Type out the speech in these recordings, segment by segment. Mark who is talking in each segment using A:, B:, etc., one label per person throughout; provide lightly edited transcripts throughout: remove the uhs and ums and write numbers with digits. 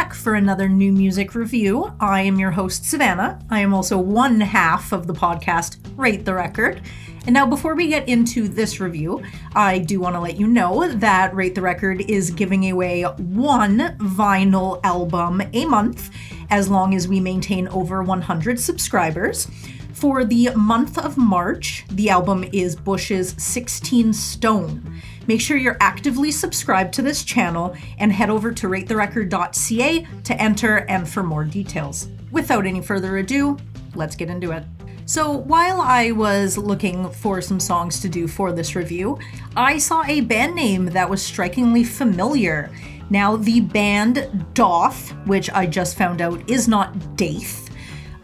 A: back for another new music review. I am your host, Savannah. I am also one half of the podcast, Rate the Record. And now before we get into this review, I do want to let you know that Rate the Record is giving away one vinyl album a month, as long as we maintain over 100 subscribers. For the month of March, the album is Bush's 16 Stone. Make sure you're actively subscribed to this channel and head over to ratetherecord.ca to enter and for more details. Without any further ado, let's get into it. So while I was looking for some songs to do for this review, I saw a band name that was strikingly familiar. Now, the band Daath, which I just found out is not Daath.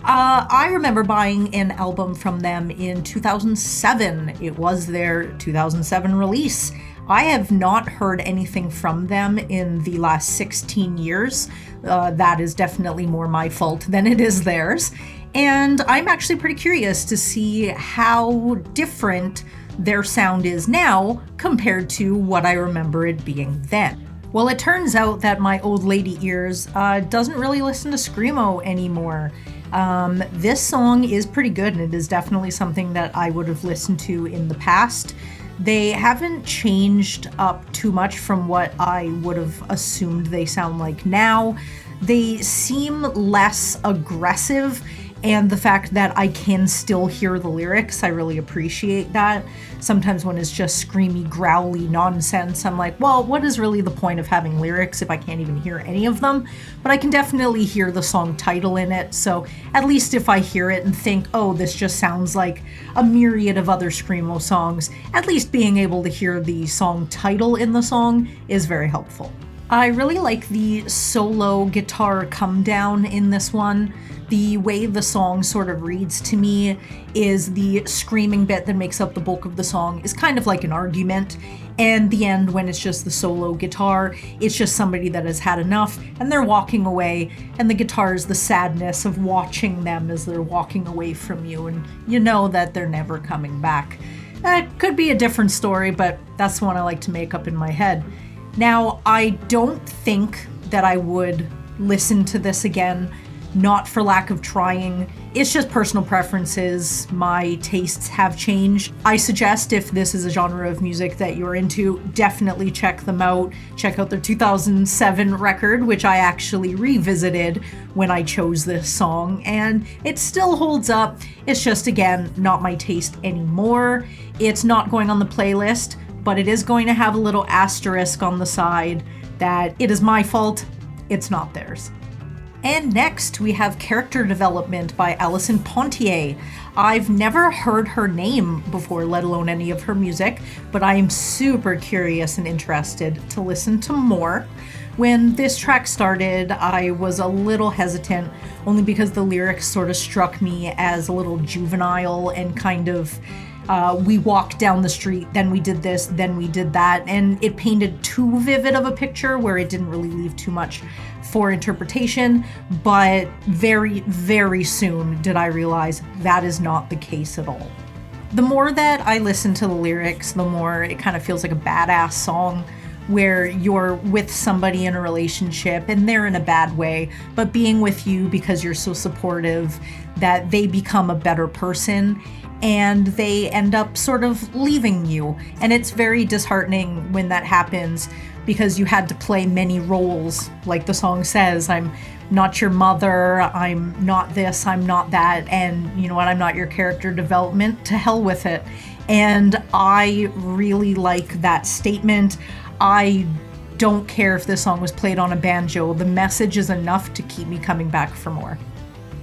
A: I remember buying an album from them in 2007. It was their 2007 release. I have not heard anything from them in the last 16 years. That is definitely more my fault than it is theirs. And I'm actually pretty curious to see how different their sound is now compared to what I remember it being then. Well, it turns out that my old lady ears doesn't really listen to Screamo anymore. This song is pretty good, and it is definitely something that I would have listened to in the past. They haven't changed up too much from what I would have assumed they sound like now. They seem less aggressive, and the fact that I can still hear the lyrics, I really appreciate that. Sometimes when it's just screamy, growly nonsense, I'm like, well, what is really the point of having lyrics if I can't even hear any of them? But I can definitely hear the song title in it, so at least if I hear it and think, oh, this just sounds like a myriad of other Screamo songs, at least being able to hear the song title in the song is very helpful. I really like the solo guitar come down in this one. The way the song sort of reads to me is the screaming bit that makes up the bulk of the song is kind of like an argument, and the end, when it's just the solo guitar, it's just somebody that has had enough and they're walking away, and the guitar is the sadness of watching them as they're walking away from you, and you know that they're never coming back. It could be a different story, but that's the one I like to make up in my head. Now, I don't think that I would listen to this again, not for lack of trying. It's just personal preferences. My tastes have changed. I suggest if this is a genre of music that you're into, definitely check them out. Check out their 2007 record, which I actually revisited when I chose this song, and it still holds up. It's just, again, not my taste anymore. It's not going on the playlist, but it is going to have a little asterisk on the side that it is my fault, it's not theirs. And next, we have Character Development by Allison Ponthier. I've never heard her name before, let alone any of her music, but I am super curious and interested to listen to more. When this track started, I was a little hesitant, only because the lyrics sort of struck me as a little juvenile and kind of we walked down the street, then we did this, then we did that, and it painted too vivid of a picture where it didn't really leave too much for interpretation, but very, very soon did I realize that is not the case at all. The more that I listen to the lyrics, the more it kind of feels like a badass song where you're with somebody in a relationship and they're in a bad way, but being with you because you're so supportive that they become a better person and they end up sort of leaving you. And it's very disheartening when that happens because you had to play many roles. Like the song says, I'm not your mother, I'm not this, I'm not that, and you know what, I'm not your character development, to hell with it. And I really like that statement. I don't care if this song was played on a banjo, the message is enough to keep me coming back for more.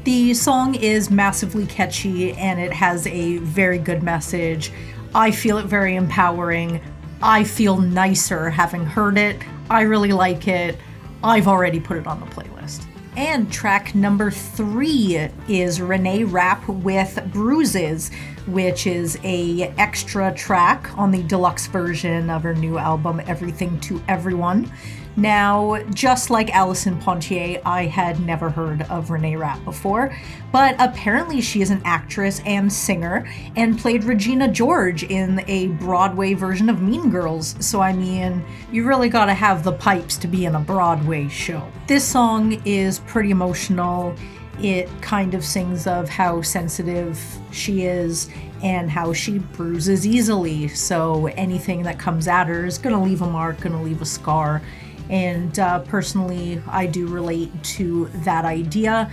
A: The song is massively catchy and it has a very good message. I feel it very empowering. I feel nicer having heard it. I really like it. I've already put it on the playlist. And track number 3 is Renee Rapp with Bruises. which is a extra track on the deluxe version of her new album, Everything to Everyone. Now, just like Allison Ponthier, I had never heard of Renee Rapp before, but apparently she is an actress and singer and played Regina George in a Broadway version of Mean Girls. So I mean, you really gotta have the pipes to be in a Broadway show. This song is pretty emotional. It kind of sings of how sensitive she is and how she bruises easily. So anything that comes at her is gonna leave a mark, gonna leave a scar. And personally, I do relate to that idea.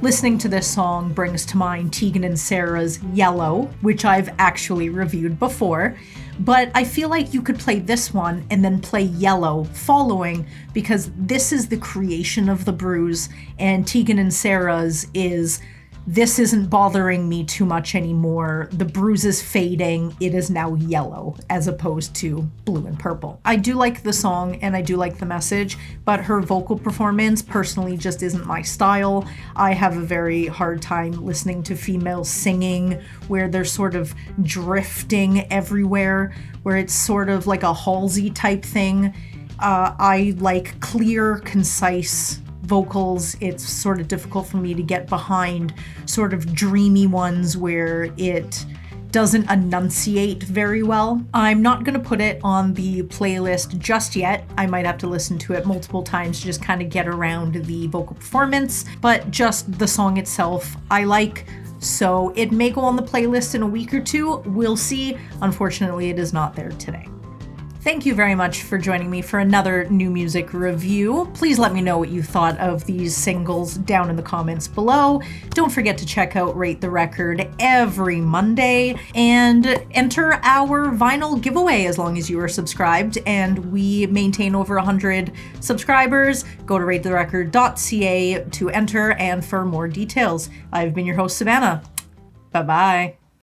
A: Listening to this song brings to mind Tegan and Sarah's Yellow, which I've actually reviewed before. But I feel like you could play this one and then play Yellow following, because this is the creation of the bruise, and Tegan and Sarah's is, this isn't bothering me too much anymore. The bruise is fading. It is now yellow as opposed to blue and purple. I do like the song and I do like the message, but her vocal performance personally just isn't my style. I have a very hard time listening to female singing where they're sort of drifting everywhere, where it's sort of like a Halsey type thing. I like clear, concise vocals. It's sort of difficult for me to get behind sort of dreamy ones where it doesn't enunciate very well. I'm not going to put it on the playlist just yet. I might have to listen to it multiple times to just kind of get around the vocal performance, but just the song itself I like. So it may go on the playlist in a week or two. We'll see. Unfortunately, it is not there today. Thank you very much for joining me for another new music review. Please let me know what you thought of these singles down in the comments below. Don't forget to check out Rate the Record every Monday and enter our vinyl giveaway as long as you are subscribed, and we maintain over 100 subscribers. Go to ratetherecord.ca to enter and for more details. I've been your host, Savannah. Bye-bye.